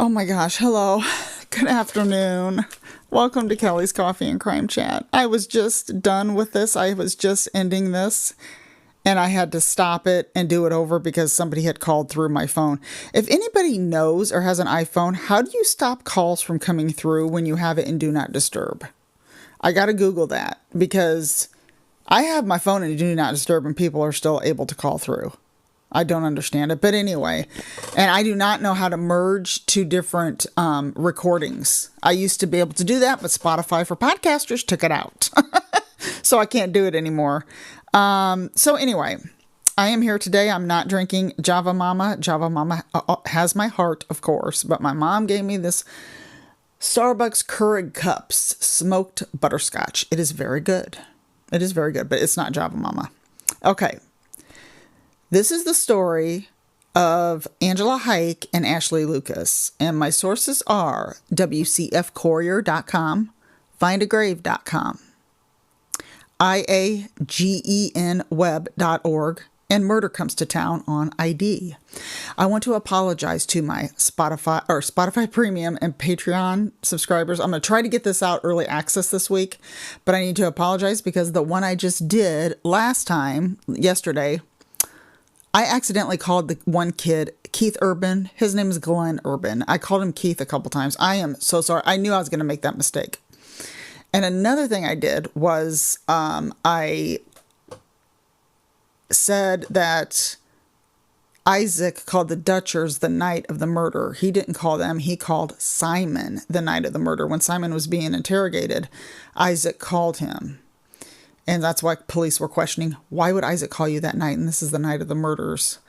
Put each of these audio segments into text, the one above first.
Oh my gosh, hello. Good afternoon. Welcome to Kelly's Coffee and Crime Chat. I was just done with this. I was just ending this and I had to stop it and do it over because somebody had called through my phone. If anybody knows or has an iPhone, how do you stop calls from coming through when you have it in Do Not Disturb? I got to Google that because I have my phone in Do Not Disturb and people are still able to call through. I don't understand it. But anyway, and I do not know how to merge two different recordings. I used to be able to do that, but Spotify for podcasters took it out. So I can't do it anymore. So anyway, I am here today. I'm not drinking Java Mama. Java Mama has my heart, of course. But my mom gave me this Starbucks Keurig Cups smoked butterscotch. It is very good. It is very good, but it's not Java Mama. Okay. This is the story of Angela Hyke and Ashley Lucas, and my sources are WCFcourier.com, findagrave.com, IAGENweb.org, and Murder Comes to Town on ID. I want to apologize to my Spotify Premium and Patreon subscribers. I'm going to try to get this out early access this week, but I need to apologize because the one I just did yesterday, I accidentally called the one kid Keith Urban. His name is Glenn Urban. I called him Keith a couple times. I am so sorry. I knew I was going to make that mistake. And another thing I did was I said that Isaac called the Dutchers the night of the murder. He didn't call them. He called Simon the night of the murder. When Simon was being interrogated, Isaac called him. And that's why police were questioning, why would Isaac call you that night? And this is the night of the murders.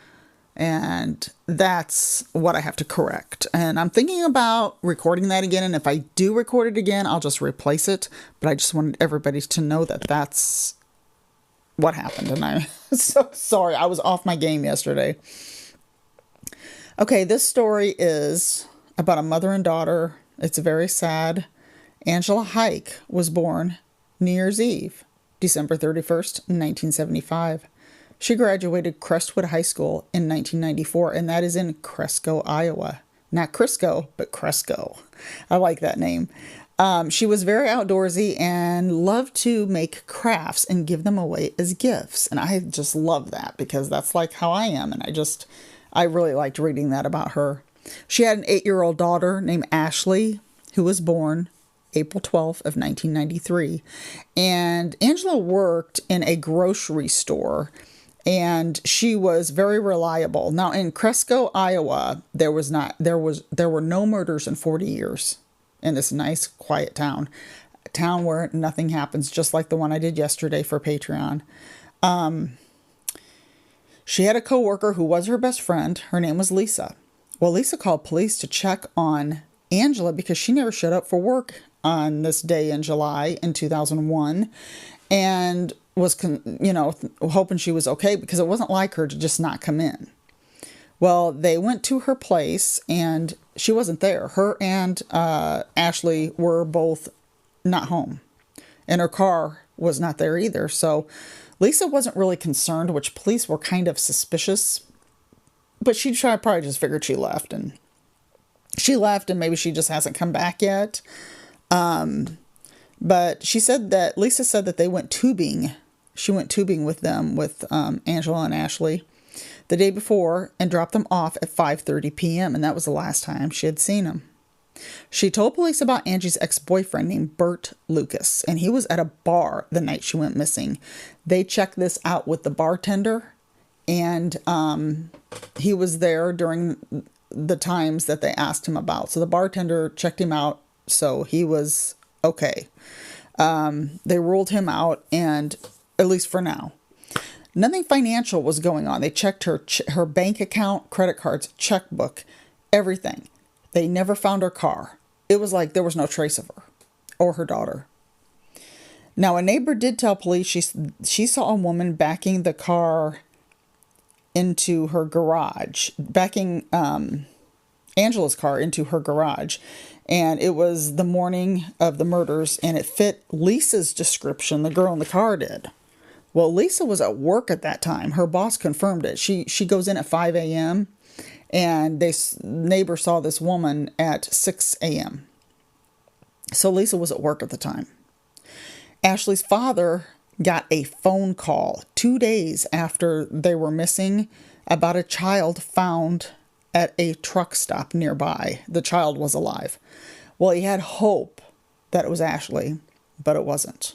And that's what I have to correct. And I'm thinking about recording that again. And if I do record it again, I'll just replace it. But I just wanted everybody to know that that's what happened. And I'm so sorry. I was off my game yesterday. Okay, this story is about a mother and daughter. It's very sad. Angela Hyke was born New Year's Eve, December 31st, 1975. She graduated Crestwood High School in 1994, and that is in Cresco, Iowa. Not Crisco, but Cresco. I like that name. She was very outdoorsy and loved to make crafts and give them away as gifts. And I just love that because that's like how I am. And I really liked reading that about her. She had an 8-year-old daughter named Ashley, who was born April 12th of 1993. And Angela worked in a grocery store and she was very reliable. Now in Cresco, Iowa, there were no murders in 40 years in this nice quiet town. A town where nothing happens, just like the one I did yesterday for Patreon. She had a coworker who was her best friend. Her name was Lisa. Well, Lisa called police to check on Angela because she never showed up for work on this day in July in 2001 and was, hoping she was okay because it wasn't like her to just not come in. Well, they went to her place and she wasn't there. Her and Ashley were both not home and her car was not there either. So Lisa wasn't really concerned, which police were kind of suspicious, but she probably just figured she left and maybe she just hasn't come back yet. But Lisa said that they went tubing. She went tubing with them, with Angela and Ashley the day before and dropped them off at 5:30 p.m. And that was the last time she had seen them. She told police about Angie's ex-boyfriend named Bert Lucas, and he was at a bar the night she went missing. They checked this out with the bartender, and he was there during the times that they asked him about. So the bartender checked him out, so he was okay. They ruled him out, and at least for now. Nothing financial was going on. They checked her bank account, credit cards, checkbook, everything. They never found her car. It was like there was no trace of her or her daughter. Now, a neighbor did tell police she saw a woman backing the car into her garage, backing Angela's car into her garage. And it was the morning of the murders, and it fit Lisa's description, the girl in the car did. Well, Lisa was at work at that time. Her boss confirmed it. She goes in at 5 a.m. And neighbor saw this woman at 6 a.m. So Lisa was at work at the time. Ashley's father got a phone call 2 days after they were missing about a child found at a truck stop nearby. The child was alive. Well, he had hope that it was Ashley, but it wasn't.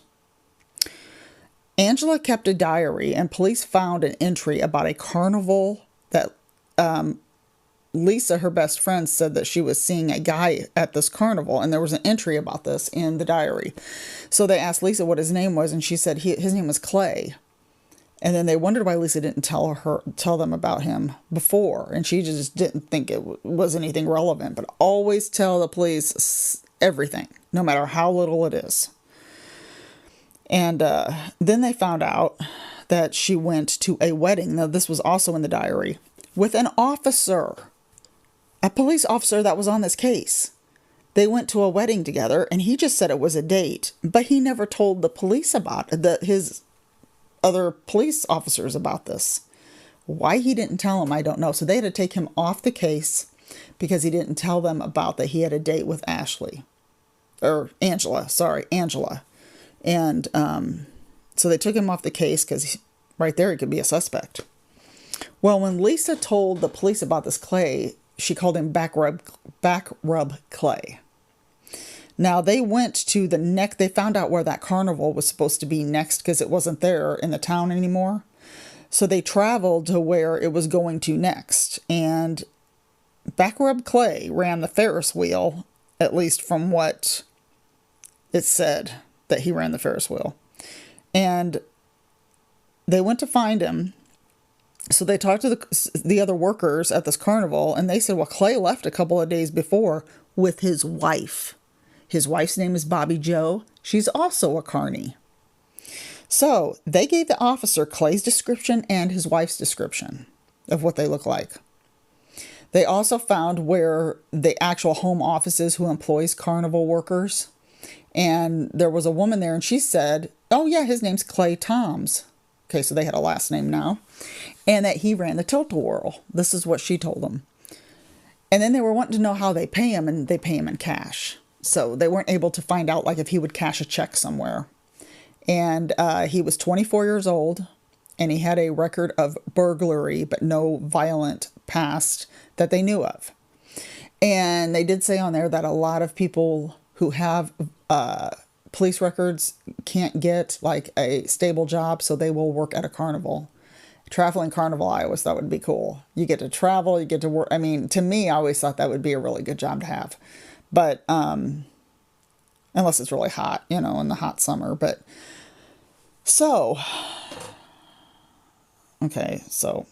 Angela kept a diary, and police found an entry about a carnival that Lisa, her best friend, said that she was seeing a guy at this carnival, and there was an entry about this in the diary. So they asked Lisa what his name was, and she said his name was Clay. And then they wondered why Lisa didn't tell them about him before, and she just didn't think it was anything relevant. But always tell the police everything, no matter how little it is. And then they found out that she went to a wedding. Now, this was also in the diary, with an officer, a police officer that was on this case. They went to a wedding together, and he just said it was a date, but he never told the police about it, his other police officers about this. Why he didn't tell them, I don't know. So they had to take him off the case because he didn't tell them about that he had a date with Angela. And so they took him off the case because right there he could be a suspect. Well, when Lisa told the police about this Clay, she called him back rub Clay. Now, they went to they found out where that carnival was supposed to be next because it wasn't there in the town anymore. So they traveled to where it was going to next. And back rub Clay ran the Ferris wheel, at least from what it said, that he ran the Ferris wheel. And they went to find him. So they talked to the other workers at this carnival, and they said, well, Clay left a couple of days before with his wife. His wife's name is Bobby Joe. She's also a carny. So they gave the officer Clay's description and his wife's description of what they look like. They also found where the actual home office is who employs carnival workers. And there was a woman there, and she said, oh, yeah, his name's Clay Toms. Okay, so they had a last name now. And that he ran the tilt-a-whirl. This is what she told them. And then they were wanting to know how they pay him, and they pay him in cash. So they weren't able to find out like if he would cash a check somewhere. And he was 24 years old, and he had a record of burglary, but no violent past that they knew of. And they did say on there that a lot of people who have police records can't get like a stable job, so they will work at a carnival. Traveling carnival, I always thought would be cool. You get to travel, you get to work. I mean, to me, I always thought that would be a really good job to have. But unless it's really hot, in the hot summer. But so, okay, so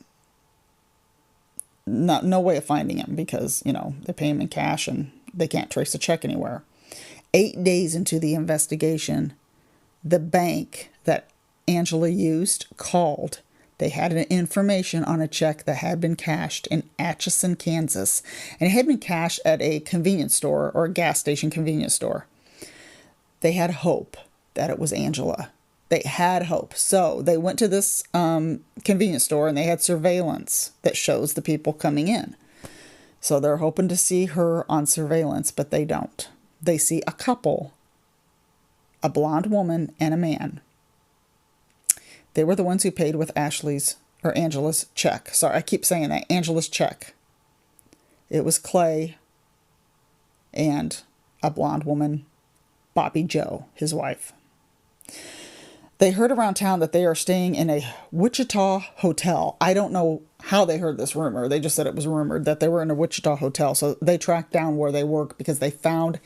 no way of finding him because, they pay him in cash and they can't trace a check anywhere. 8 days into the investigation, the bank that Angela used called. They had an information on a check that had been cashed in Atchison, Kansas. And it had been cashed at a convenience store or a gas station convenience store. They had hope that it was Angela. They had hope. So they went to this convenience store and they had surveillance that shows the people coming in. So they're hoping to see her on surveillance, but they don't. They see a couple, a blonde woman and a man. They were the ones who paid with Angela's check. Sorry, I keep saying that. Angela's check. It was Clay and a blonde woman, Bobby Joe, his wife. They heard around town that they are staying in a Wichita hotel. I don't know how they heard this rumor. They just said it was rumored that they were in a Wichita hotel. So they tracked down where they work because they found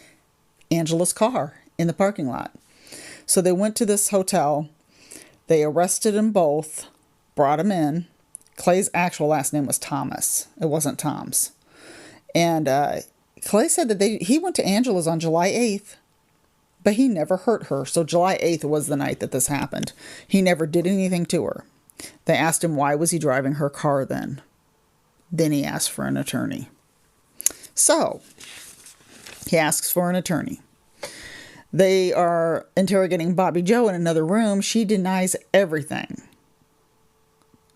Angela's car in the parking lot. So they went to this hotel. They arrested them both, brought them in. Clay's actual last name was Thomas. It wasn't Tom's. And Clay said that he went to Angela's on July 8th, but he never hurt her. So July 8th was the night that this happened. He never did anything to her. They asked him why was he driving her car then. Then he asked for an attorney. So he asks for an attorney. They are interrogating Bobby Joe in another room. She denies everything.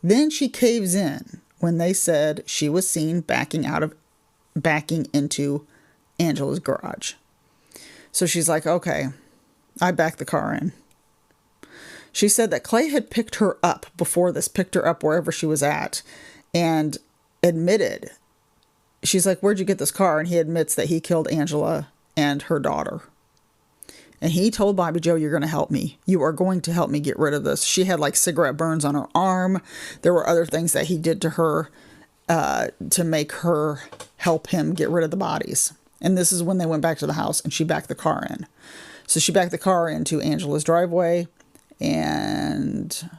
Then she caves in when they said she was seen backing into Angela's garage. So she's like, okay, I backed the car in. She said that Clay had picked her up before this, picked her up wherever she was at, and admitted, she's like, where'd you get this car? And he admits that he killed Angela and her daughter. And he told Bobby Joe, you're going to help me. You are going to help me get rid of this. She had like cigarette burns on her arm. There were other things that he did to her to make her help him get rid of the bodies. And this is when they went back to the house and she backed the car in. So she backed the car into Angela's driveway, and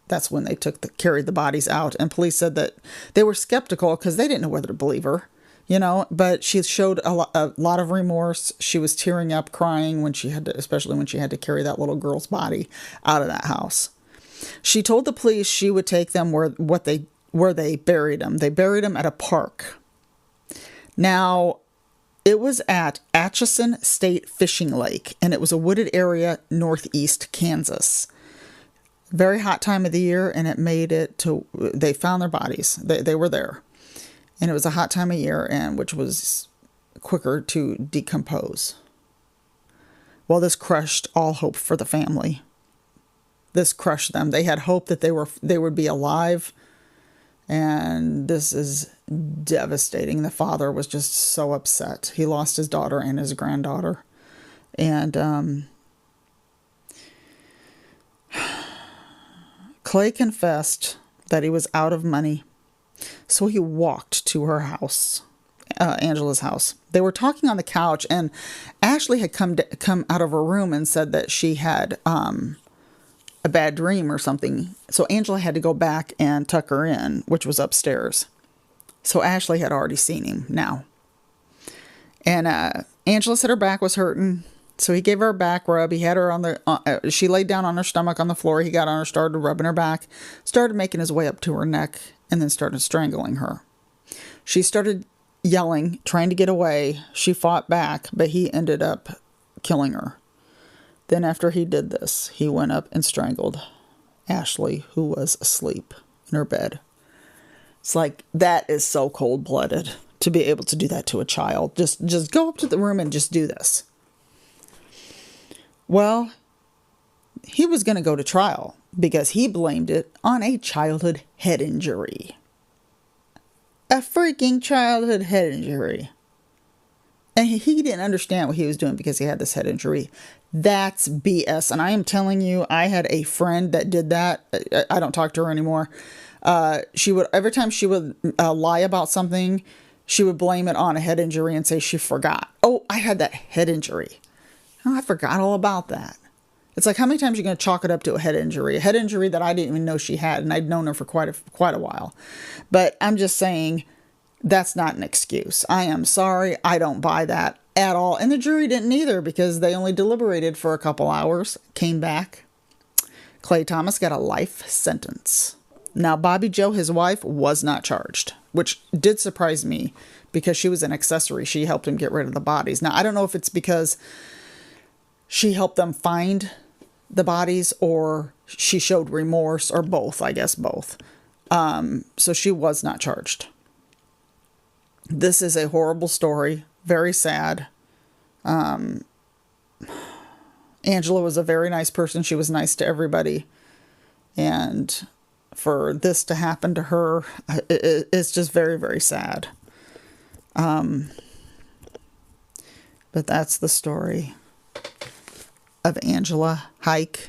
that's when they carried the bodies out. And police said that they were skeptical because they didn't know whether to believe her, but she showed a lot of remorse. She was tearing up, crying especially when she had to carry that little girl's body out of that house. She told the police she would take them where they buried them. They buried them at a park. Now, it was at Atchison State Fishing Lake, and it was a wooded area northeast Kansas. Very hot time of the year, and it made it to, they found their bodies. They were there. And it was a hot time of year, and which was quicker to decompose. Well, this crushed all hope for the family. This crushed them. They had hope that they would be alive, and this is devastating. The father was just so upset. He lost his daughter and his granddaughter. And Clay confessed that he was out of money. So he walked to her house, Angela's house. They were talking on the couch, and Ashley had come out of her room and said that she had a bad dream or something. So Angela had to go back and tuck her in, which was upstairs. So Ashley had already seen him now. And Angela said her back was hurting. So he gave her a back rub. He had her she laid down on her stomach on the floor. He got on her, started rubbing her back, started making his way up to her neck, and then started strangling her. She started yelling, trying to get away. She fought back, but he ended up killing her. Then after he did this, he went up and strangled Ashley, who was asleep in her bed. It's like, that is so cold-blooded to be able to do that to a child. Just go up to the room and just do this. Well, he was going to go to trial because he blamed it on a childhood head injury. A freaking childhood head injury. And he didn't understand what he was doing because he had this head injury. That's BS. And I am telling you, I had a friend that did that. I don't talk to her anymore. Every time she would lie about something, she would blame it on a head injury and say she forgot. Oh, I had that head injury. Oh, I forgot all about that. It's like, how many times are you going to chalk it up to a head injury? A head injury that I didn't even know she had, and I'd known her for quite a while. But I'm just saying, that's not an excuse. I am sorry. I don't buy that at all. And the jury didn't either, because they only deliberated for a couple hours, came back. Clay Thomas got a life sentence. Now, Bobby Joe, his wife, was not charged, which did surprise me because she was an accessory. She helped him get rid of the bodies. Now, I don't know if it's because she helped them find the bodies or she showed remorse, or both. I guess both. So she was not charged. This is a horrible story. Very sad. Angela was a very nice person. She was nice to everybody. And for this to happen to her, it's just very, very sad. But that's the story of Angela, Hyke,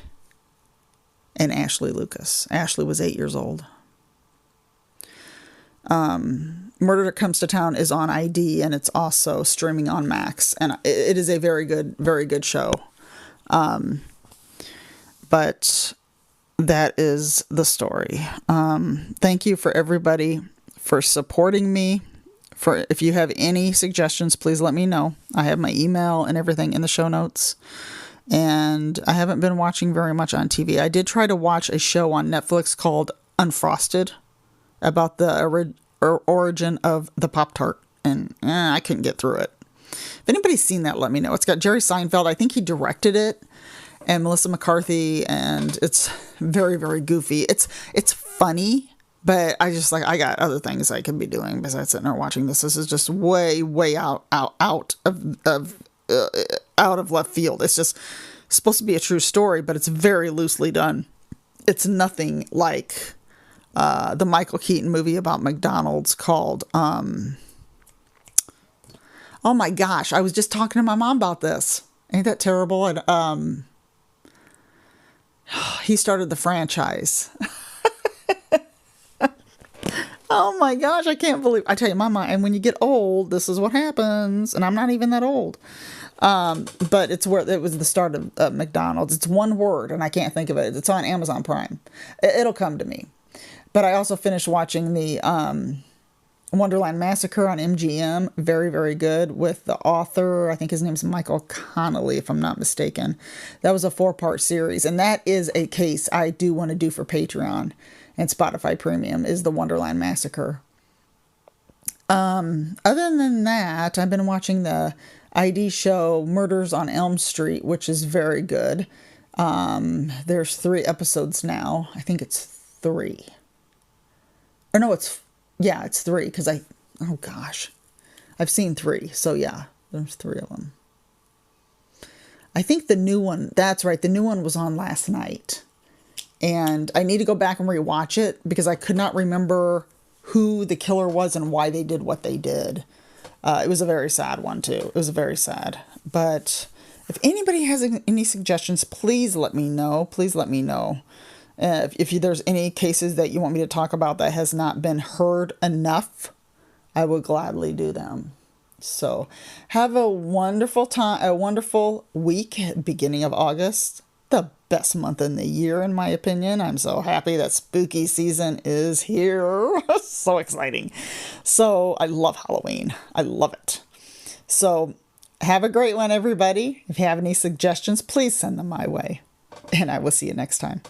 and Ashley Lucas. Ashley was 8 years old. Murder That Comes to Town is on ID, and it's also streaming on Max. And it is a very good show. But that is the story. Thank you for everybody for supporting me. If you have any suggestions, please let me know. I have my email and everything in the show notes. And I haven't been watching very much on TV. I did try to watch a show on Netflix called Unfrosted about the origin of the Pop-Tart. And I couldn't get through it. If anybody's seen that, let me know. It's got Jerry Seinfeld. I think he directed it. And Melissa McCarthy. And it's very, very goofy. It's funny. But I got other things I could be doing besides sitting there watching this. This is just way, way out of left field. It's just supposed to be a true story, but it's very loosely done. It's nothing like the Michael Keaton movie about McDonald's called, oh my gosh, I was just talking to my mom about this. Ain't that terrible? And he started the franchise. Oh my gosh, I can't believe, I tell you, my mind, and when you get old, this is what happens, and I'm not even that old. But it was the start of McDonald's. It's one word, and I can't think of it. It's on Amazon Prime. It'll come to me. But I also finished watching the Wonderland Massacre on MGM. Very, very good, with the author. I think his name's Michael Connelly, if I'm not mistaken. That was a 4-part series, and that is a case I do want to do for Patreon and Spotify Premium, is the Wonderland Massacre. Other than that, I've been watching the ID show Murders on Elm Street, which is very good. There's 3 episodes now. I think it's 3. Or no, it's 3, because oh gosh, I've seen 3. So yeah, there's 3 of them. I think the new one, that's right, the new one was on last night. And I need to go back and rewatch it because I could not remember who the killer was and why they did what they did. It was a very sad one too. It was very sad. But if anybody has any suggestions, please let me know. Please let me know. If there's any cases that you want me to talk about that has not been heard enough, I would gladly do them. So have a wonderful time, a wonderful week, beginning of August. The best month in the year, in my opinion. I'm so happy that spooky season is here. So exciting. So I love Halloween. I love it. So have a great one, everybody. If you have any suggestions, please send them my way. And I will see you next time.